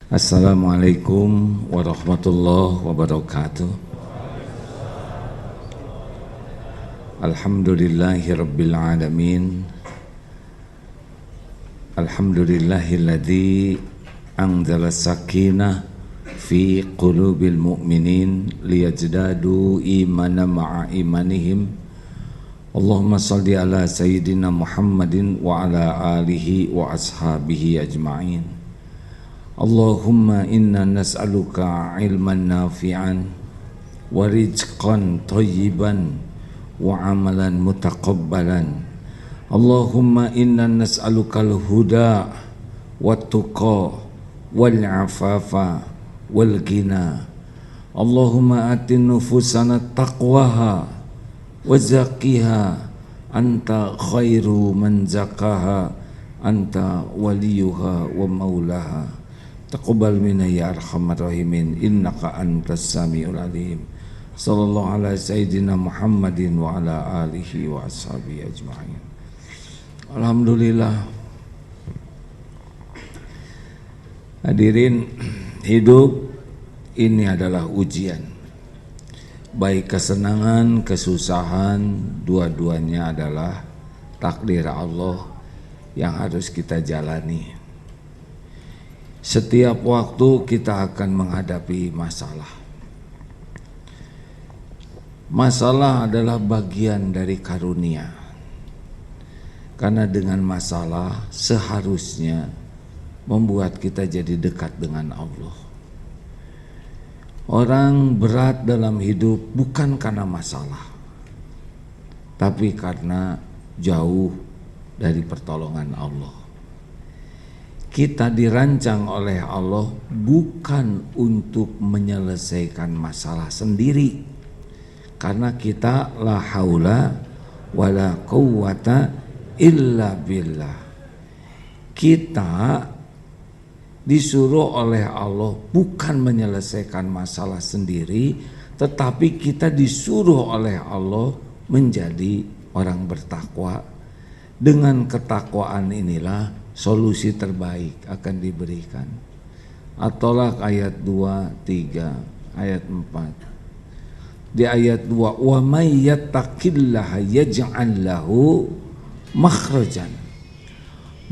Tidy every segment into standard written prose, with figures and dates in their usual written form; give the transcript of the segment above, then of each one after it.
Assalamualaikum warahmatullahi wabarakatuh. Alhamdulillahi rabbil alamin. Alhamdulillahilladzi anzala sakinah fi qulubil mu'minin liyajdadu imanan ma'a imanihim. Allahumma salli ala sayyidina Muhammadin wa ala alihi wa ashabihi ajma'in. Allahumma inna nas'aluka ilman nafi'an wa rizqan thayyiban wa amalan mutaqabbalan. Allahumma inna nas'aluka al-huda wat-tuqa wal-afafa wal-ghina. Allahumma ati nufusana taqwaha wa zakkiha anta khairu man zakaha anta waliyuha wa maulaha. Taqabbal minna ya arhamar rahimin innaka antas samiul alim. Sallallahu ala sayyidina Muhammadin wa ala alihi wa ashabihi ajma'in. Alhamdulillah. Hadirin, hidup ini adalah ujian. Baik kesenangan, kesusahan, dua-duanya adalah takdir Allah yang harus kita jalani. Setiap waktu kita akan menghadapi masalah. Masalah adalah bagian dari karunia. Karena dengan masalah seharusnya membuat kita jadi dekat dengan Allah. Orang berat dalam hidup bukan karena masalah, tapi karena jauh dari pertolongan Allah. Kita dirancang oleh Allah bukan untuk menyelesaikan masalah sendiri, karena kita la haula wala quwwata illa billah. Kita disuruh oleh Allah bukan menyelesaikan masalah sendiri, tetapi kita disuruh oleh Allah menjadi orang bertakwa. Dengan ketakwaan inilah solusi terbaik akan diberikan. At-Tolaq ayat 2, 3, ayat 4. Di ayat 2, wa may yattaqillaha yaj'al lahu makhrajan.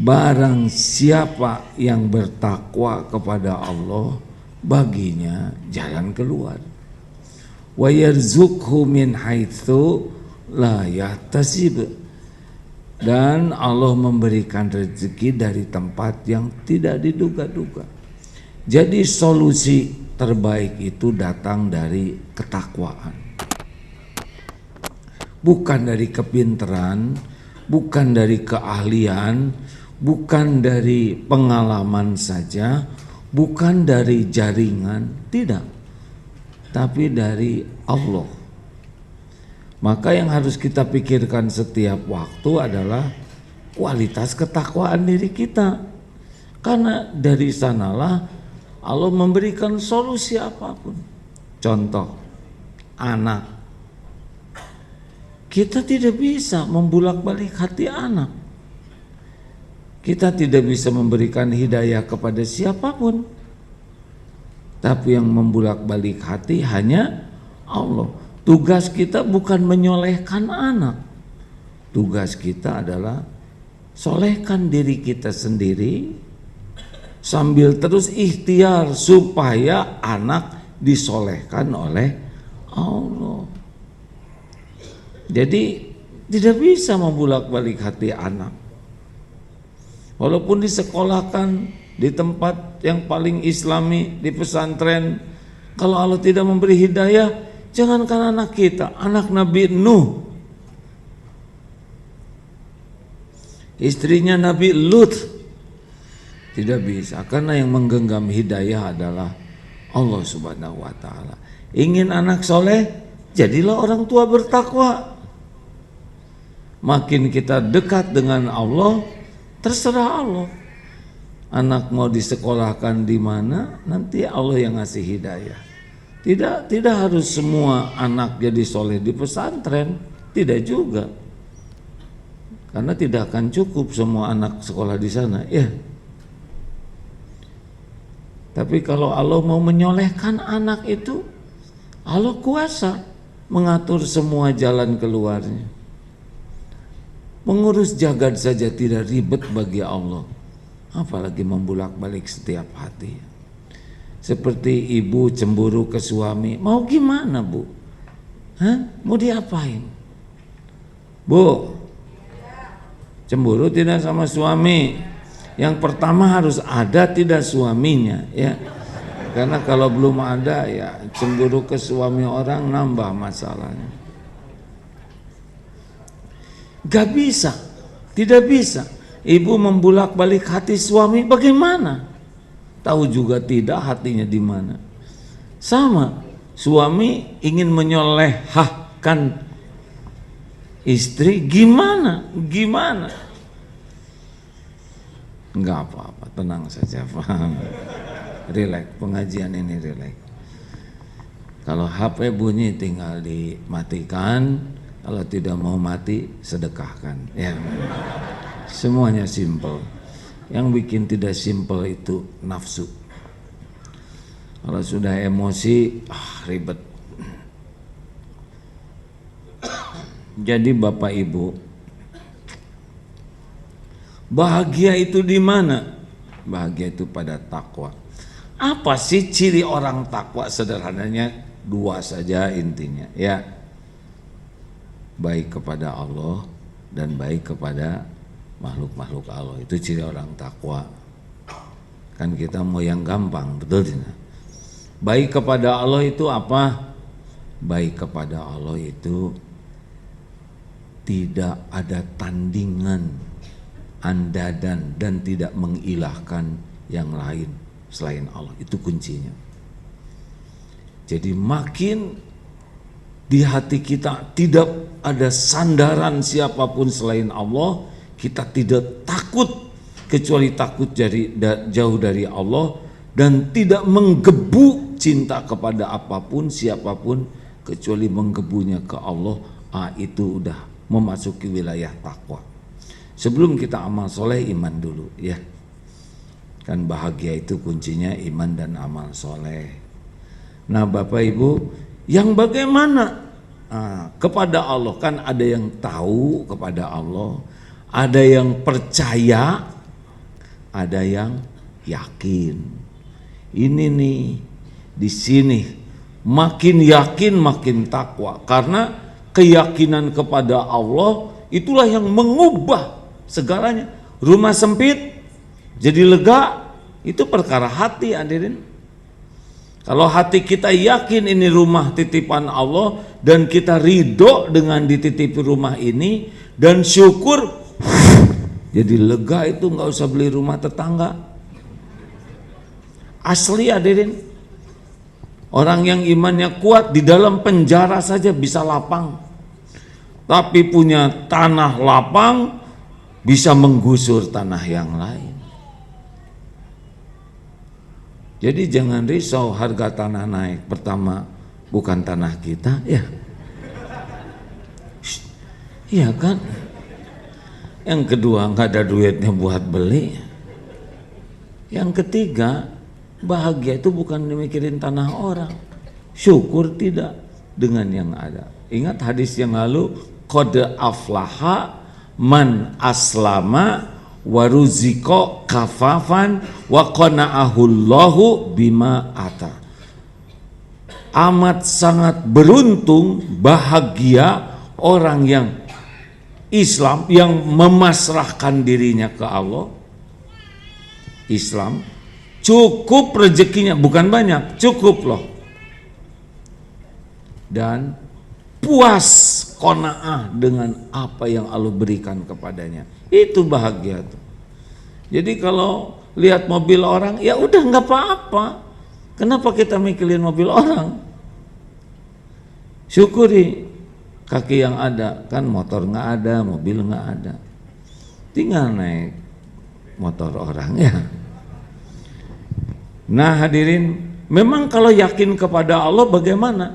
Barang siapa yang bertakwa kepada Allah, baginya jalan keluar. Wa yarzuqhu min haitsu la yahtasib. Dan Allah memberikan rezeki dari tempat yang tidak diduga-duga. Jadi solusi terbaik itu datang dari ketakwaan, bukan dari kepintaran, bukan dari keahlian, bukan dari pengalaman saja, bukan dari jaringan, tidak, tapi dari Allah. Maka yang harus kita pikirkan setiap waktu adalah kualitas ketakwaan diri kita. Karena dari sanalah Allah memberikan solusi apapun. Contoh, anak. Kita tidak bisa membulak-balik hati anak. Kita tidak bisa memberikan hidayah kepada siapapun. Tapi yang membulak-balik hati hanya Allah. Tugas kita bukan menyolehkan anak. Tugas kita adalah solehkan diri kita sendiri sambil terus ikhtiar supaya anak disolehkan oleh Allah. Jadi tidak bisa membulak-balik hati anak. Walaupun disekolahkan di tempat yang paling islami, di pesantren, kalau Allah tidak memberi hidayah, jangankan anak kita, anak Nabi Nuh, istrinya Nabi Lut, tidak bisa, karena yang menggenggam hidayah adalah Allah Subhanahu wa ta'ala. Ingin anak soleh, jadilah orang tua bertakwa. Makin kita dekat dengan Allah, terserah Allah. Anak mau disekolahkan di mana, nanti Allah yang ngasih hidayah. Tidak harus semua anak jadi soleh di pesantren, tidak juga. Karena tidak akan cukup semua anak sekolah di sana, ya. Tapi kalau Allah mau menyolehkan anak itu, Allah kuasa mengatur semua jalan keluarnya. Mengurus jagad saja tidak ribet bagi Allah, apalagi membulak-balik setiap hati. Seperti ibu cemburu ke suami, mau gimana bu? Mau diapain? Bu, cemburu tidak sama suami, yang pertama harus ada tidak suaminya, ya. Karena kalau belum ada, ya cemburu ke suami orang nambah masalahnya. Gak bisa, tidak bisa. Ibu membulak-balik hati suami, bagaimana? Tahu juga tidak hatinya di mana. Sama, suami ingin menyolehkan istri, gimana? Enggak apa-apa, tenang saja, paham. Relax, pengajian ini relax. Kalau HP bunyi tinggal dimatikan, kalau tidak mau mati sedekahkan, ya. Semuanya simple. Yang bikin tidak simple itu nafsu. Kalau sudah emosi, ribet. Jadi Bapak Ibu, bahagia itu di mana? Bahagia itu pada takwa. Apa sih ciri orang takwa? Sederhananya dua saja intinya, ya. Baik kepada Allah dan baik kepada makhluk-makhluk Allah. Itu ciri orang takwa. Kan kita mau yang gampang, betul tidak? Baik kepada Allah itu apa? Baik kepada Allah itu tidak ada tandingan, andadan, dan tidak mengilahkan yang lain selain Allah. Itu kuncinya. Jadi makin di hati kita tidak ada sandaran siapapun selain Allah, kita tidak takut kecuali takut jauh dari Allah, dan tidak menggebu cinta kepada apapun siapapun kecuali menggebunya ke Allah. Itu udah memasuki wilayah takwa. Sebelum kita amal soleh, iman dulu, ya. Kan bahagia itu kuncinya iman dan amal soleh. Nah Bapak Ibu, yang bagaimana? Kepada Allah, kan ada yang tahu kepada Allah, ada yang percaya, ada yang yakin. Ini nih, di sini makin yakin makin takwa, karena keyakinan kepada Allah itulah yang mengubah segalanya. Rumah sempit jadi lega, itu perkara hati, hadirin. Kalau hati kita yakin ini rumah titipan Allah dan kita ridho dengan dititipi rumah ini dan syukur, jadi lega, itu nggak usah beli rumah tetangga. Asli, hadirin. Orang yang imannya kuat di dalam penjara saja bisa lapang, tapi punya tanah lapang bisa menggusur tanah yang lain. Jadi jangan risau harga tanah naik. Pertama, bukan tanah kita, ya. Iya kan? Yang kedua, nggak ada duitnya buat beli. Yang ketiga, bahagia itu bukan dimikirin tanah orang. Syukur tidak dengan yang ada. Ingat hadis yang lalu, qad aflaha man aslama waruziko kafafan wa qana'ahullahu bima ata. Amat sangat beruntung, bahagia orang yang Islam, yang memasrahkan dirinya ke Allah. Islam cukup rezekinya, bukan banyak, cukup loh, dan puas, qanaah dengan apa yang Allah berikan kepadanya. Itu bahagia tuh. Jadi kalau lihat mobil orang, ya udah nggak apa-apa. Kenapa kita mikirin mobil orang? Syukuri kaki yang ada, kan motor nggak ada, mobil nggak ada, tinggal naik motor orang, ya. Nah hadirin, memang kalau yakin kepada Allah bagaimana?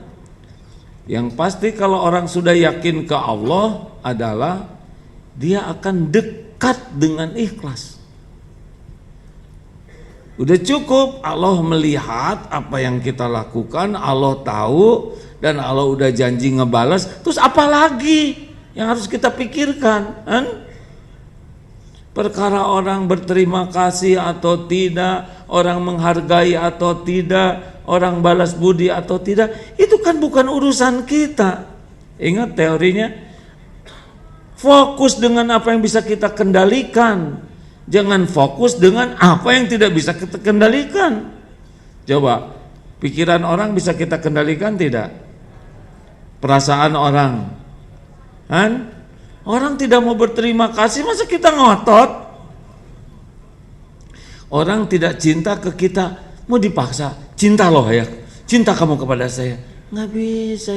Yang pasti kalau orang sudah yakin ke Allah adalah dia akan dekat dengan ikhlas. Udah cukup Allah melihat apa yang kita lakukan, Allah tahu, dan Allah udah janji ngebalas. Terus apa lagi yang harus kita pikirkan? Kan? Perkara orang berterima kasih atau tidak, orang menghargai atau tidak, orang balas budi atau tidak, itu kan bukan urusan kita. Ingat teorinya, fokus dengan apa yang bisa kita kendalikan, jangan fokus dengan apa yang tidak bisa kita kendalikan. Coba, pikiran orang bisa kita kendalikan tidak? Perasaan orang, kan? Orang tidak mau berterima kasih, masa kita ngotot? Orang tidak cinta ke kita, mau dipaksa, cinta loh ya, cinta kamu kepada saya. Nggak bisa,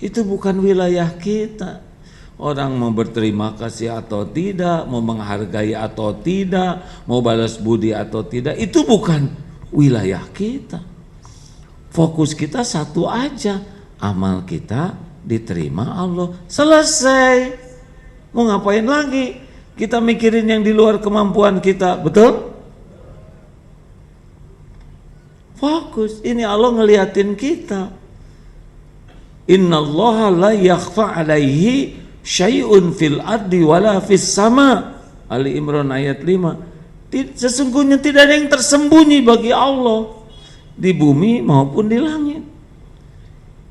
itu bukan wilayah kita. Orang mau berterima kasih atau tidak, mau menghargai atau tidak, mau balas budi atau tidak, itu bukan wilayah kita. Fokus kita satu aja, amal kita diterima Allah, selesai. Mau ngapain lagi? Kita mikirin yang di luar kemampuan kita, betul? Fokus, ini Allah ngeliatin kita. Innallaha la yakhfa alaihi syai'un fil ardi wala fis sama. Ali Imran ayat 5. Sesungguhnya tidak ada yang tersembunyi bagi Allah di bumi maupun di langit.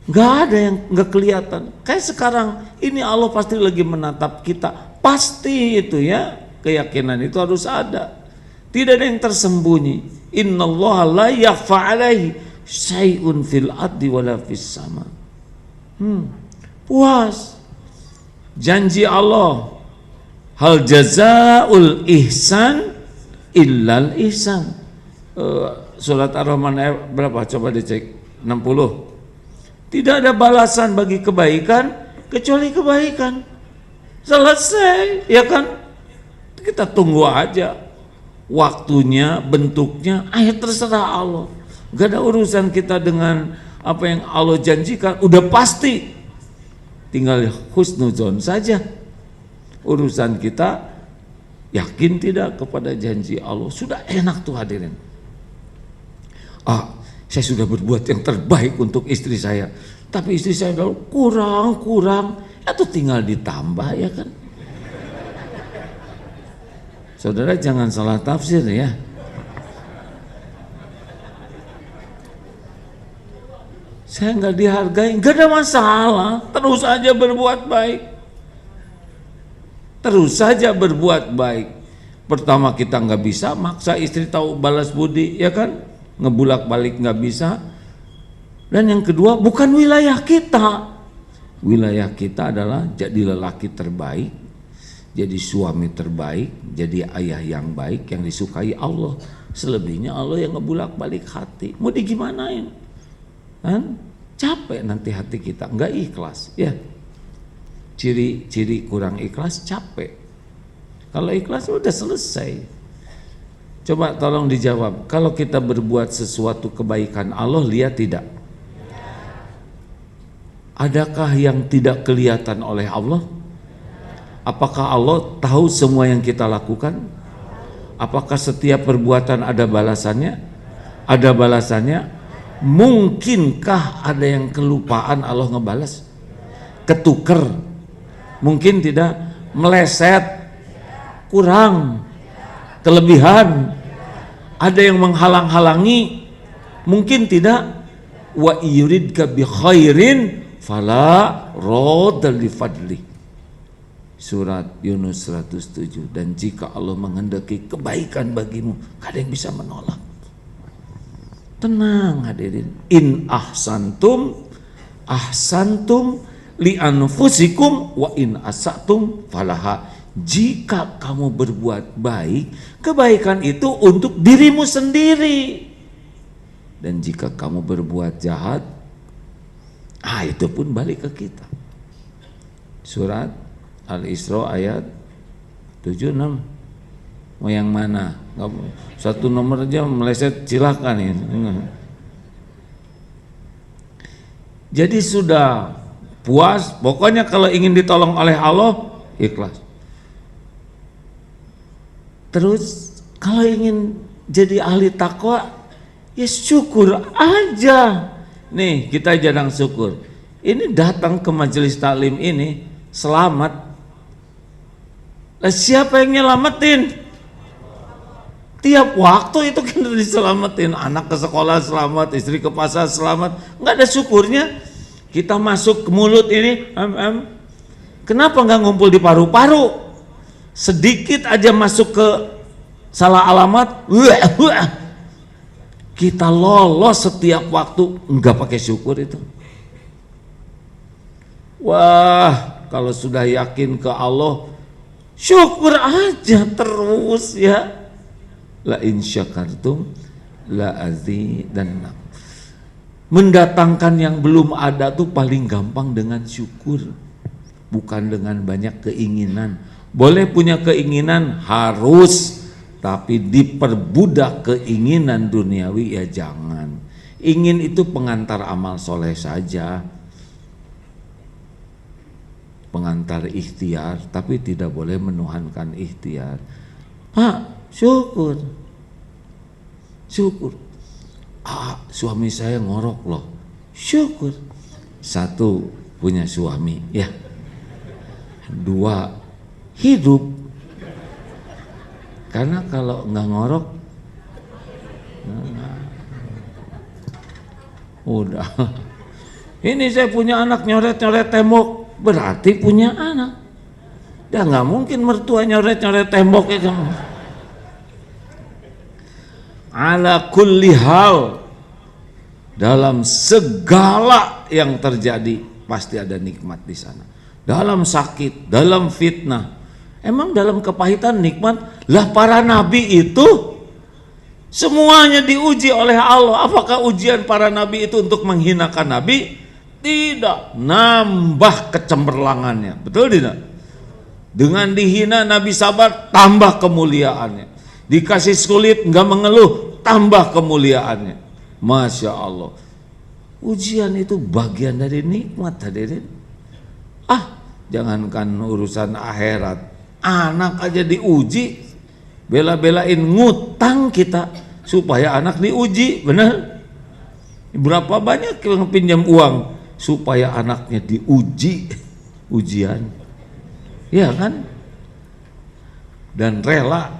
Gak ada yang gak kelihatan. Kayak sekarang ini Allah pasti lagi menatap kita. Pasti itu ya, keyakinan itu harus ada. Tidak ada yang tersembunyi. Innallaha la yakhfa alaihi syai'un fil ardi wala fis sama. Puas. Janji Allah, hal jazaul ihsan illal ihsan. Surat Ar-Rahman ayat berapa? Coba dicek. 60. Tidak ada balasan bagi kebaikan kecuali kebaikan. Selesai, ya kan? Kita tunggu aja waktunya, bentuknya, terserah Allah. Gak ada urusan kita dengan apa yang Allah janjikan, udah pasti. Tinggal husnuzon saja. Urusan kita yakin tidak kepada janji Allah. Sudah enak tuh hadirin. Saya sudah berbuat yang terbaik untuk istri saya, tapi istri saya kurang, itu tinggal ditambah, ya kan? Saudara jangan salah tafsir ya. Saya nggak dihargai, nggak ada masalah, terus aja berbuat baik. Terus saja berbuat baik. Pertama kita nggak bisa, maksa istri tahu balas budi, ya kan? Ngebulak balik nggak bisa. Dan yang kedua, bukan wilayah kita. Wilayah kita adalah jadi lelaki terbaik, jadi suami terbaik, jadi ayah yang baik yang disukai Allah. Selebihnya Allah yang ngebulak balik hati. Mau digimanain? Kan? Capek nanti hati kita, nggak ikhlas. Ya, ciri-ciri kurang ikhlas capek. Kalau ikhlas udah selesai. Coba tolong dijawab, kalau kita berbuat sesuatu kebaikan Allah lihat tidak? Adakah yang tidak kelihatan oleh Allah? Apakah Allah tahu semua yang kita lakukan? Apakah setiap perbuatan ada balasannya? Ada balasannya? Mungkinkah ada yang kelupaan Allah ngebalas? Ketuker? Mungkin tidak? Meleset? Kurang? Kelebihan? Ada yang menghalang-halangi? Mungkin tidak. Wa yuridka bi khairin fala radda li fadli. Surat Yunus 107. Dan jika Allah menghendaki kebaikan bagimu, gak ada yang bisa menolak. Tenang hadirin. In ahsantum li anfusikum wa in asatum falaha. Jika kamu berbuat baik, kebaikan itu untuk dirimu sendiri. Dan jika kamu berbuat jahat, itu pun balik ke kita. Surat Al-Isra ayat 76. Mau yang mana? Satu nomor aja meleset silakan ya. Jadi sudah puas, pokoknya kalau ingin ditolong oleh Allah, ikhlas. Terus kalau ingin jadi ahli takwa, ya syukur aja. Nih kita jarang syukur. Ini datang ke majelis taklim ini selamat. Lah siapa yang nyelamatin? Tiap waktu itu kan diselamatin. Anak ke sekolah selamat, istri ke pasar selamat. Nggak ada syukurnya. Kita masuk ke mulut ini, kenapa nggak ngumpul di paru-paru? Sedikit aja masuk ke salah alamat, kita lolos setiap waktu, nggak pakai syukur itu. Wah, kalau sudah yakin ke Allah, syukur aja terus ya. La in syakartum la azidannakum. Mendatangkan yang belum ada tuh paling gampang dengan syukur, bukan dengan banyak keinginan. Boleh punya keinginan harus, tapi diperbudak keinginan duniawi ya jangan. Ingin itu pengantar amal soleh saja, pengantar ikhtiar, tapi tidak boleh menuhankan ikhtiar. Pak, syukur, syukur. Suami saya ngorok loh, syukur. Satu, punya suami, ya. Dua, hidup. Karena kalau nggak ngorok, udah. Ini saya punya anak nyoret-nyoret tembok, berarti punya anak. Ya nggak mungkin mertua nyoret-nyoret tembok ya kamu. Ala kulli hal, dalam segala yang terjadi pasti ada nikmat di sana. Dalam sakit, dalam fitnah, emang dalam kepahitan nikmat. Lah para nabi itu semuanya diuji oleh Allah. Apakah ujian para nabi itu untuk menghinakan nabi? Tidak, nambah kecemerlangannya. Betul tidak? Dengan dihina nabi sabar, tambah kemuliaannya. Dikasih sulit nggak mengeluh, tambah kemuliaannya. Masya Allah. Ujian itu bagian dari nikmat hadirin. Jangankan urusan akhirat, anak aja diuji, bela-belain ngutang kita supaya anak diuji, benar? Berapa banyak yang pinjam uang supaya anaknya diuji ujian, ya kan? Dan rela.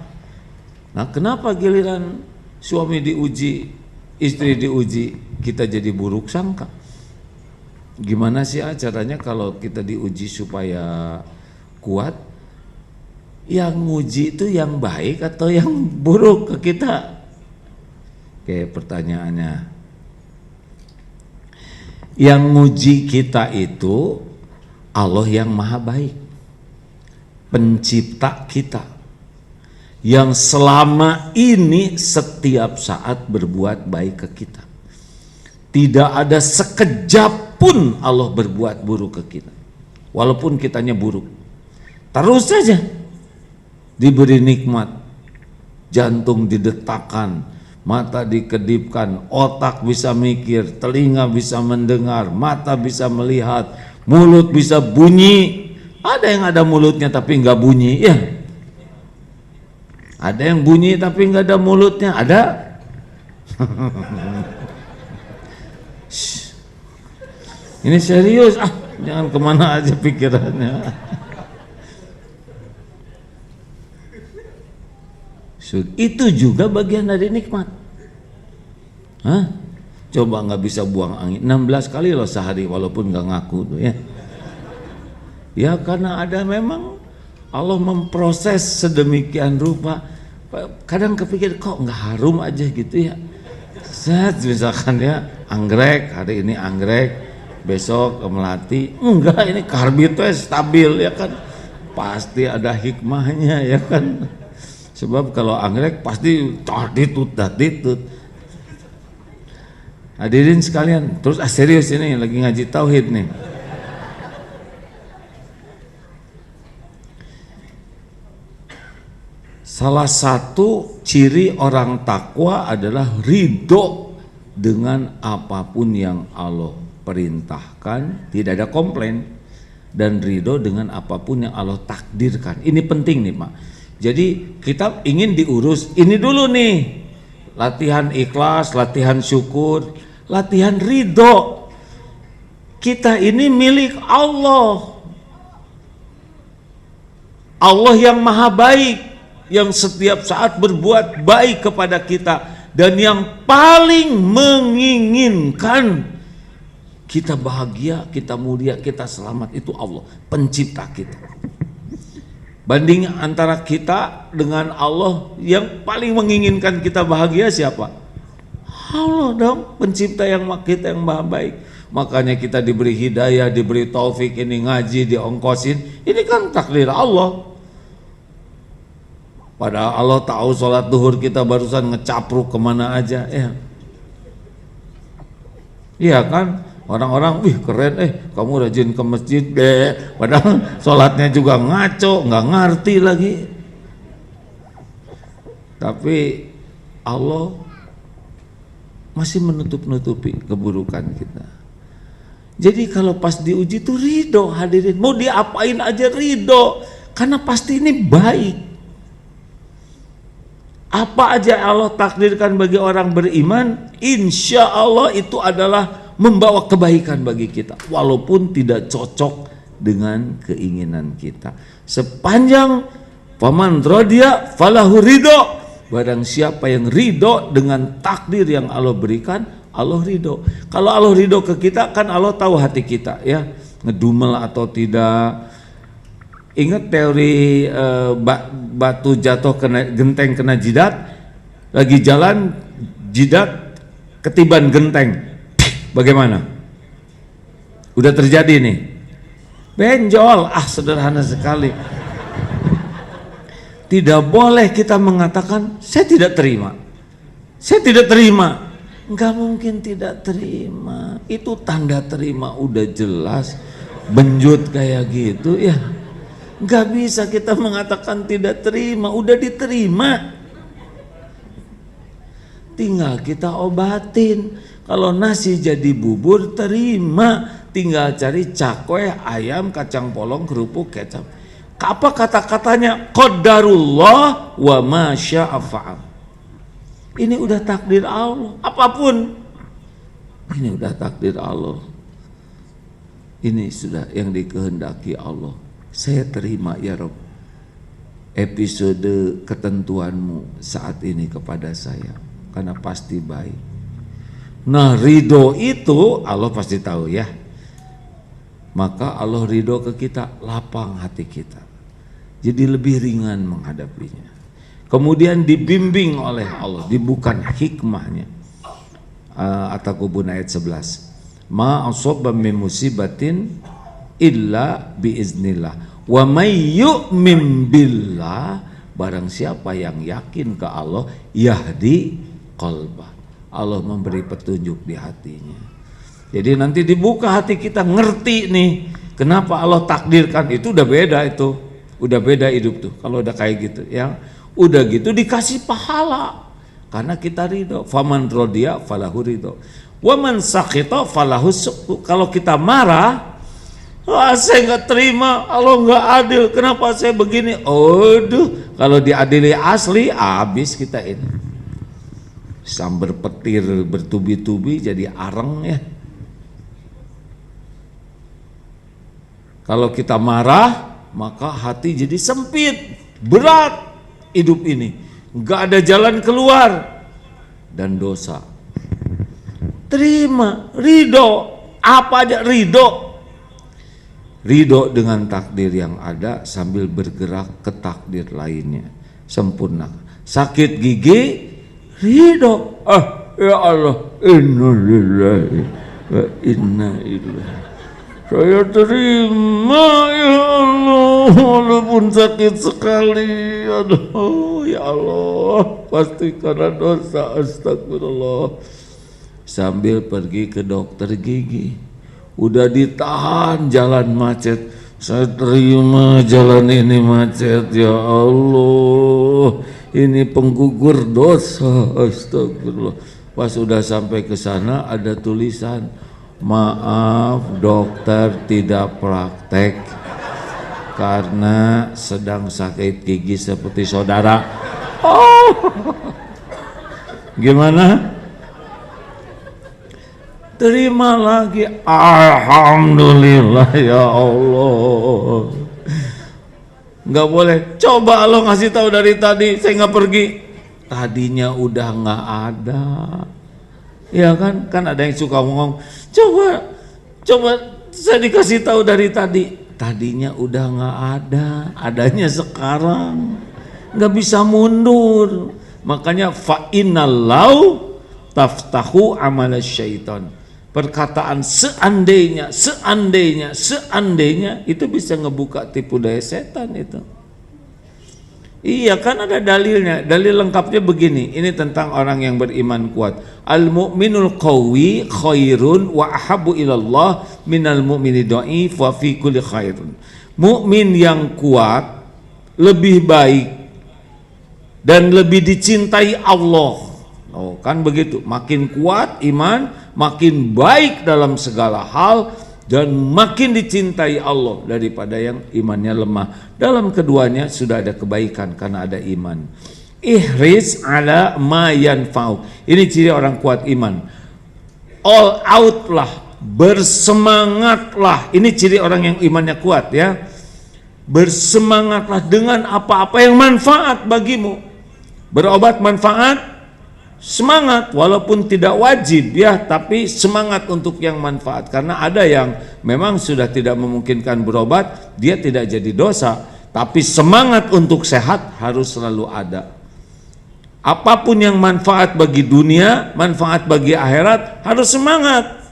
Nah, kenapa giliran suami diuji, istri diuji, kita jadi buruk sangka? Gimana sih caranya kalau kita diuji supaya kuat? Yang nguji itu yang baik atau yang buruk ke kita? Oke, pertanyaannya. Yang nguji kita itu Allah yang maha baik, pencipta kita, yang selama ini setiap saat berbuat baik ke kita. Tidak ada sekejap pun Allah berbuat buruk ke kita, walaupun kitanya buruk. Terus saja diberi nikmat, jantung didetakkan, mata dikedipkan, otak bisa mikir, telinga bisa mendengar, mata bisa melihat, mulut bisa bunyi. Ada yang ada mulutnya tapi nggak bunyi, ya. Ada yang bunyi tapi nggak ada mulutnya, ada. Ini serius, jangan kemana aja pikirannya. Itu juga bagian dari nikmat. Coba nggak bisa buang angin 16 kali loh sehari, walaupun nggak ngaku tuh ya. Ya karena ada memang Allah memproses sedemikian rupa. Kadang kepikir kok nggak harum aja gitu ya. Set misalkan ya anggrek, hari ini anggrek, besok melati, enggak, ini karbitnya stabil ya kan, pasti ada hikmahnya ya kan. Sebab kalau anggrek pasti ditut. Hadirin sekalian, terus serius ini lagi ngaji tauhid nih. Salah satu ciri orang takwa adalah ridho dengan apapun yang Allah perintahkan, tidak ada komplain, dan ridho dengan apapun yang Allah takdirkan. Ini penting nih Pak. Jadi kita ingin diurus ini dulu nih, latihan ikhlas, latihan syukur, latihan ridho. Kita ini milik Allah. Allah yang maha baik, yang setiap saat berbuat baik kepada kita, dan yang paling menginginkan kita bahagia, kita mulia, kita selamat itu Allah, pencipta kita. Banding antara kita dengan Allah, yang paling menginginkan kita bahagia siapa? Allah dong, pencipta yang kita yang maha baik. Makanya kita diberi hidayah, diberi taufik, ini ngaji, diongkosin, ini kan takdir Allah. Padahal Allah tahu sholat duhur kita barusan ngecapruk kemana aja, ya. Iya kan? Orang-orang, wih keren, kamu rajin ke masjid deh. Padahal sholatnya juga ngaco, nggak ngerti lagi. Tapi Allah masih menutup-nutupi keburukan kita. Jadi kalau pas diuji itu ridho, hadirin. Mau diapain aja ridho, karena pasti ini baik. Apa aja Allah takdirkan bagi orang beriman, insya Allah itu adalah membawa kebaikan bagi kita, walaupun tidak cocok dengan keinginan kita. Sepanjang faman radiya falahu ridho, barang siapa yang ridho dengan takdir yang Allah berikan, Allah ridho. Kalau Allah ridho ke kita, kan Allah tahu hati kita, ya, ngedumel atau tidak. Ingat teori batu jatuh kena genteng, kena jidat, lagi jalan jidat ketiban genteng, bagaimana? Udah terjadi nih, benjol. Sederhana sekali. Tidak boleh kita mengatakan saya tidak terima, saya tidak terima. Enggak mungkin tidak terima, itu tanda terima udah jelas, benjut kayak gitu ya. Enggak bisa kita mengatakan tidak terima, udah diterima. Tinggal kita obatin. Kalau nasi jadi bubur, terima. Tinggal cari cakwe, ayam, kacang polong, kerupuk, kecap. Apa kata-katanya? Qadarullah wa ma syaa fa'al. Ini udah takdir Allah. Apapun ini udah takdir Allah. Ini sudah yang dikehendaki Allah. Saya terima ya Rob episode ketentuanmu saat ini kepada saya, karena pasti baik. Nah, ridho itu Allah pasti tahu ya. Maka Allah ridho ke kita, lapang hati kita, jadi lebih ringan menghadapinya. Kemudian dibimbing oleh Allah, dibuka hikmahnya. At-Takubun ayat 11. Ma asaba min musibatin illa biiznillah wa may yu'min billah, barang siapa yang yakin ke Allah, yahdi qalbah, Allah memberi petunjuk di hatinya. Jadi nanti dibuka hati kita, ngerti nih kenapa Allah takdirkan. Itu udah beda, itu udah beda hidup tuh kalau udah kayak gitu ya. Udah gitu dikasih pahala karena kita ridho. Faman rodiya falahu ridho wa man sakhita falahu sukhtu. Kalau kita marah, saya nggak terima, Allah nggak adil, kenapa saya begini? Aduh, kalau diadili asli, habis kita ini. Sambar petir bertubi-tubi jadi areng ya. Kalau kita marah, maka hati jadi sempit, berat hidup ini, nggak ada jalan keluar dan dosa. Terima, ridho, apa aja ridho. Ridho dengan takdir yang ada sambil bergerak ke takdir lainnya, sempurna. Sakit gigi, ridho. Ya Allah, innalillahi wa inna ilaihi. Saya terima ya Allah, walaupun sakit sekali. Aduh ya Allah, pasti karena dosa, astagfirullah. Sambil pergi ke dokter gigi, udah ditahan jalan macet, saya terima jalan ini macet. Ya Allah, ini penggugur dosa, astagfirullah. Pas udah sampai ke sana ada tulisan, maaf dokter tidak praktek karena sedang sakit gigi seperti saudara. Oh, Gimana? Terima lagi. Alhamdulillah ya Allah. Nggak boleh. Coba lo ngasih tahu dari tadi, saya nggak pergi. Tadinya udah nggak ada. Ya kan? Kan ada yang suka ngomong. Coba saya dikasih tahu dari tadi. Tadinya udah nggak ada. Adanya sekarang. Nggak bisa mundur. Makanya fa'inallau taftahu amal syaitan. Perkataan seandainya itu bisa ngebuka tipu daya setan itu. Iya kan ada dalilnya. Dalil lengkapnya begini. Ini tentang orang yang beriman kuat. Al mu'minul qawi khairun wa ahabbu ilallah minal mu'mini dha'if wa fi kulli khairun. Mukmin yang kuat lebih baik dan lebih dicintai Allah. Oh, kan begitu. Makin kuat iman, makin baik dalam segala hal dan makin dicintai Allah daripada yang imannya lemah. Dalam keduanya sudah ada kebaikan karena ada iman. Ihris ala ma yanfa'u. Ini ciri orang kuat iman. All out lah, bersemangatlah. Ini ciri orang yang imannya kuat ya. Bersemangatlah dengan apa-apa yang manfaat bagimu. Berobat manfaat, semangat walaupun tidak wajib ya, tapi semangat untuk yang manfaat. Karena ada yang memang sudah tidak memungkinkan berobat, dia tidak jadi dosa, tapi semangat untuk sehat harus selalu ada. Apapun yang manfaat bagi dunia, manfaat bagi akhirat, harus semangat.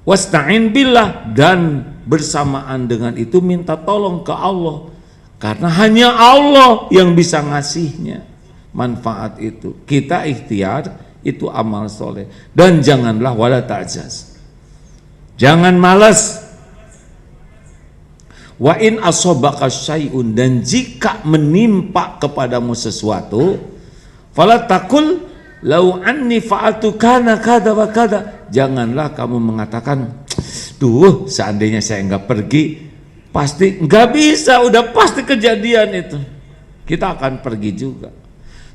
Wasta'in billah, dan bersamaan dengan itu minta tolong ke Allah, karena hanya Allah yang bisa ngasihnya manfaat itu. Kita ikhtiar, itu amal soleh. Dan janganlah wala ta'jaz, jangan malas. Wa in asobaka syai'un, dan jika menimpa kepadamu sesuatu, fala takul lau anni fa'altu kana kada wa kada, janganlah kamu mengatakan, duh seandainya saya enggak pergi, pasti enggak bisa, udah pasti kejadian itu, kita akan pergi juga.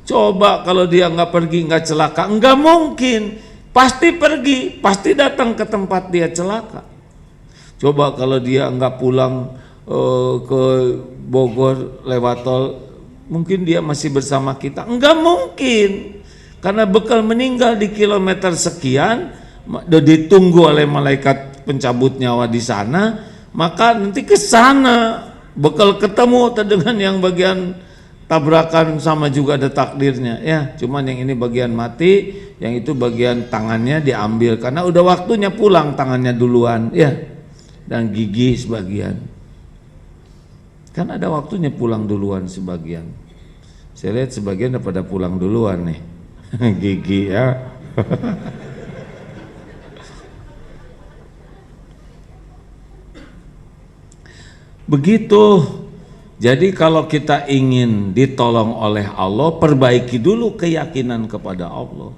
Coba kalau dia nggak pergi, nggak celaka, nggak mungkin, pasti pergi, pasti datang ke tempat dia celaka. Coba kalau dia nggak pulang ke Bogor lewat tol, mungkin dia masih bersama kita, nggak mungkin, karena bekal meninggal di kilometer sekian, ditunggu oleh malaikat pencabut nyawa di sana, maka nanti ke sana bekal ketemu dengan yang bagian tabrakan, sama juga ada takdirnya ya. Cuman yang ini bagian mati, yang itu bagian tangannya diambil karena udah waktunya pulang, tangannya duluan ya, dan gigi sebagian, kan ada waktunya pulang duluan sebagian. Saya lihat sebagian udah pada pulang duluan nih gigi ya. Begitu. Jadi kalau kita ingin ditolong oleh Allah, perbaiki dulu keyakinan kepada Allah.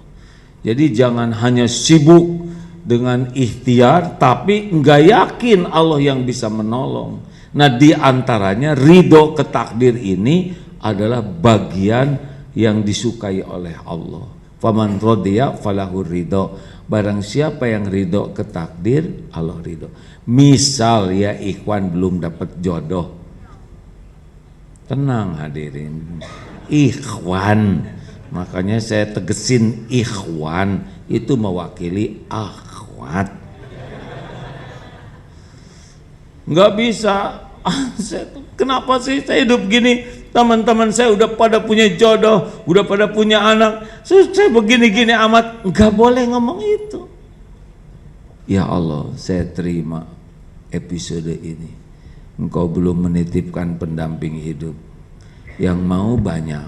Jadi jangan hanya sibuk dengan ikhtiar tapi enggak yakin Allah yang bisa menolong. Nah, di antaranya ridho ke takdir ini adalah bagian yang disukai oleh Allah. Faman radiya falahu ridho. Barang siapa yang ridho ke takdir, Allah ridho. Misal ya ikhwan belum dapat jodoh, tenang hadirin, ikhwan, makanya saya tegesin ikhwan itu mewakili akhwat. Nggak bisa, kenapa sih saya hidup gini, teman-teman saya udah pada punya jodoh, udah pada punya anak, saya begini-gini amat. Nggak boleh ngomong itu. Ya Allah, saya terima episode ini. Engkau belum menitipkan pendamping hidup yang mau banyak,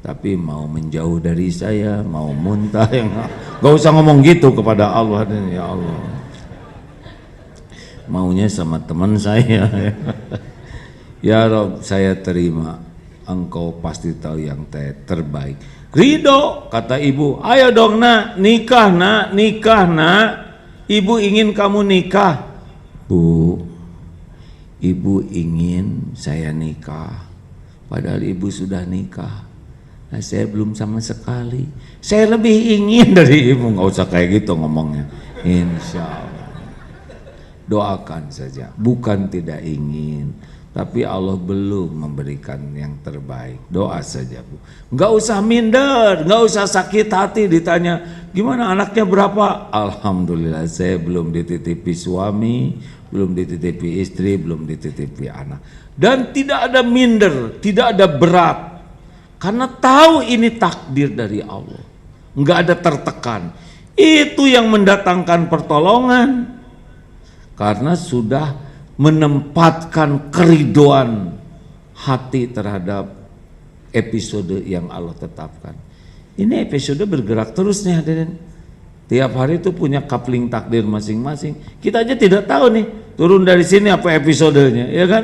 tapi mau menjauh dari saya, mau muntah, yang gak usah ngomong gitu kepada Allah. Ya Allah, maunya sama teman saya. Ya Rob, saya terima, Engkau pasti tahu yang terbaik. Ridho, kata ibu, ayo dong nak, nikah nak, nikah nak, ibu ingin kamu nikah. Bu, ibu ingin saya nikah, padahal ibu sudah nikah. Nah, saya belum sama sekali. Saya lebih ingin dari ibu. Nggak usah kayak gitu ngomongnya. Insya Allah. Doakan saja. Bukan tidak ingin, tapi Allah belum memberikan yang terbaik. Doa saja, Bu. Nggak usah minder, nggak usah sakit hati ditanya, gimana anaknya berapa? Alhamdulillah saya belum dititipi suami, belum dititipi istri, belum dititipi anak. Dan tidak ada minder, tidak ada berat. Karena tahu ini takdir dari Allah. Nggak ada tertekan. Itu yang mendatangkan pertolongan. Karena sudah menempatkan keridoan hati terhadap episode yang Allah tetapkan. Ini episode bergerak terus nih hadirin. Tiap hari itu punya coupling takdir masing-masing. Kita aja tidak tahu nih, turun dari sini apa episodenya, ya kan?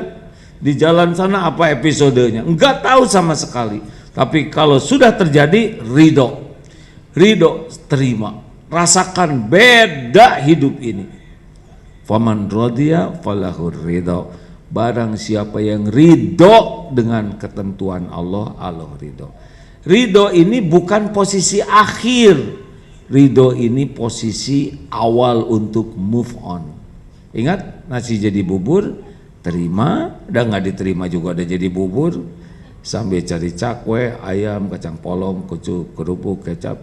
Di jalan sana apa episodenya, enggak tahu sama sekali. Tapi kalau sudah terjadi, ridho, terima, rasakan beda hidup ini. Faman radiya falahur ridho. Barang siapa yang ridho dengan ketentuan Allah, Allah ridho. Ridho ini bukan posisi akhir. Ridho ini posisi awal untuk move on. Ingat, nasi jadi bubur, terima, dan nggak diterima juga ada jadi bubur. Sambil cari cakwe, ayam, kacang polong, kucuk, kerupuk, kecap,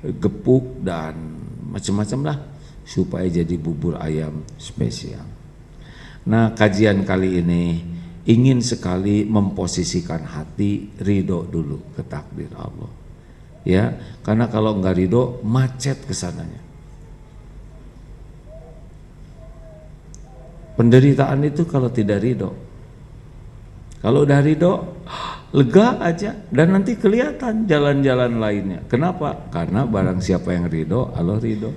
gepuk, dan macam-macam lah, supaya jadi bubur ayam spesial. Nah, kajian kali ini ingin sekali memposisikan hati ridho dulu ke takdir Allah. Ya, karena kalau enggak ridho macet kesananya. Penderitaan itu kalau tidak ridho. Kalau udah ridho, lega aja dan nanti kelihatan jalan-jalan lainnya. Kenapa? Karena barang siapa yang ridho, Allah ridho.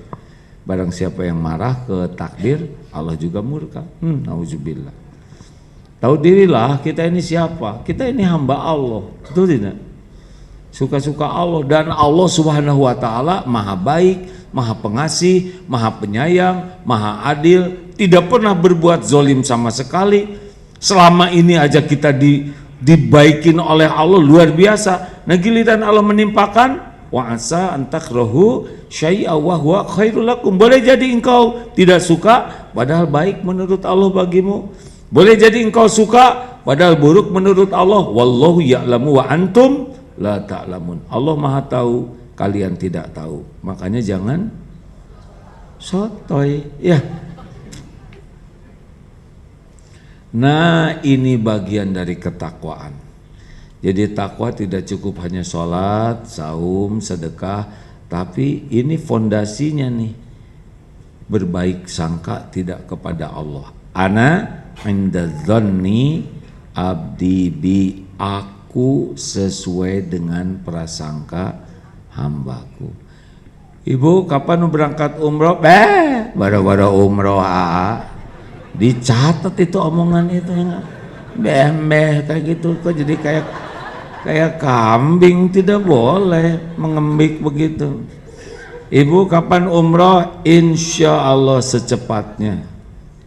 Barang siapa yang marah ke takdir, Allah juga murka. Nauzubillah. Tahu dirilah kita ini siapa? Kita ini hamba Allah, betul tidak? Suka-suka Allah, dan Allah Subhanahu wa taala Maha baik, Maha pengasih, Maha penyayang, Maha adil, tidak pernah berbuat zolim sama sekali. Selama ini aja kita dibaikin oleh Allah luar biasa. Nah, giliran Allah menimpakan, wa asa antakrahu syai'a wa huwa khairul lakum. Boleh jadi engkau tidak suka padahal baik menurut Allah bagimu. Boleh jadi engkau suka padahal buruk menurut Allah. Wallahu ya'lamu wa antum la ta'lamun. Allah Maha tahu, kalian tidak tahu. Makanya jangan sotoy, ya. Nah, ini bagian dari ketakwaan. Jadi takwa tidak cukup hanya sholat, saum, sedekah, tapi ini fondasinya nih, berbaik sangka tidak kepada Allah. Ana inda dzanni abdi bi, aku sesuai dengan prasangka hambaku. Ibu kapan berangkat umroh? Baru-baru umroh dicatat itu omongan itu ya, bembeh kayak gitu kok jadi kayak kambing, tidak boleh mengembik begitu. Ibu kapan umroh? Insya Allah secepatnya.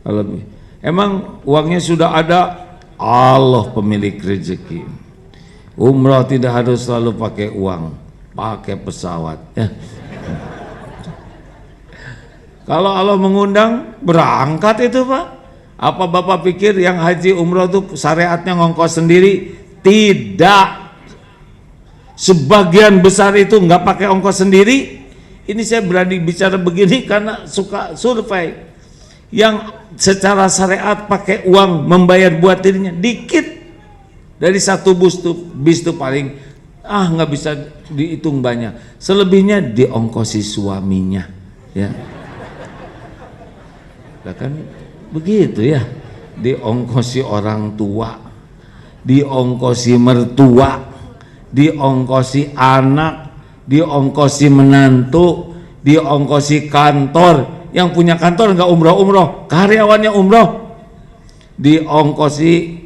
Kalau emang uangnya sudah ada, Allah pemilik rezeki. Umroh tidak harus selalu pakai uang, pakai pesawat ya. Kalau Allah mengundang, berangkat itu Pak. Apa Bapak pikir yang haji umroh itu syariatnya ngongkos sendiri? Tidak. Sebagian besar itu nggak pakai ongkos sendiri. Ini saya berani bicara begini karena suka survei. Yang secara syariat pakai uang membayar buat dirinya dikit. Dari satu bis itu paling nggak bisa dihitung banyak. Selebihnya diongkosi suaminya, ya. Nah, kan begitu ya, diongkosi orang tua, diongkosi mertua, diongkosi anak, diongkosi menantu, diongkosi kantor. Yang punya kantor nggak umroh, karyawannya umroh, diongkosi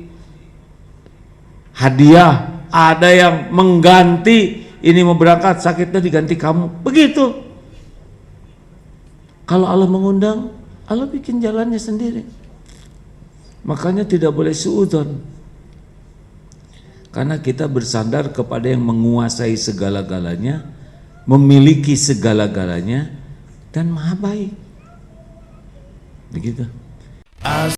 hadiah. Ada yang mengganti, ini mau berangkat sakitnya diganti kamu, begitu. Kalau Allah mengundang, Allah bikin jalannya sendiri. Makanya tidak boleh suudzon. Karena kita bersandar kepada yang menguasai segala-galanya, memiliki segala-galanya, dan maha baik. Begitu.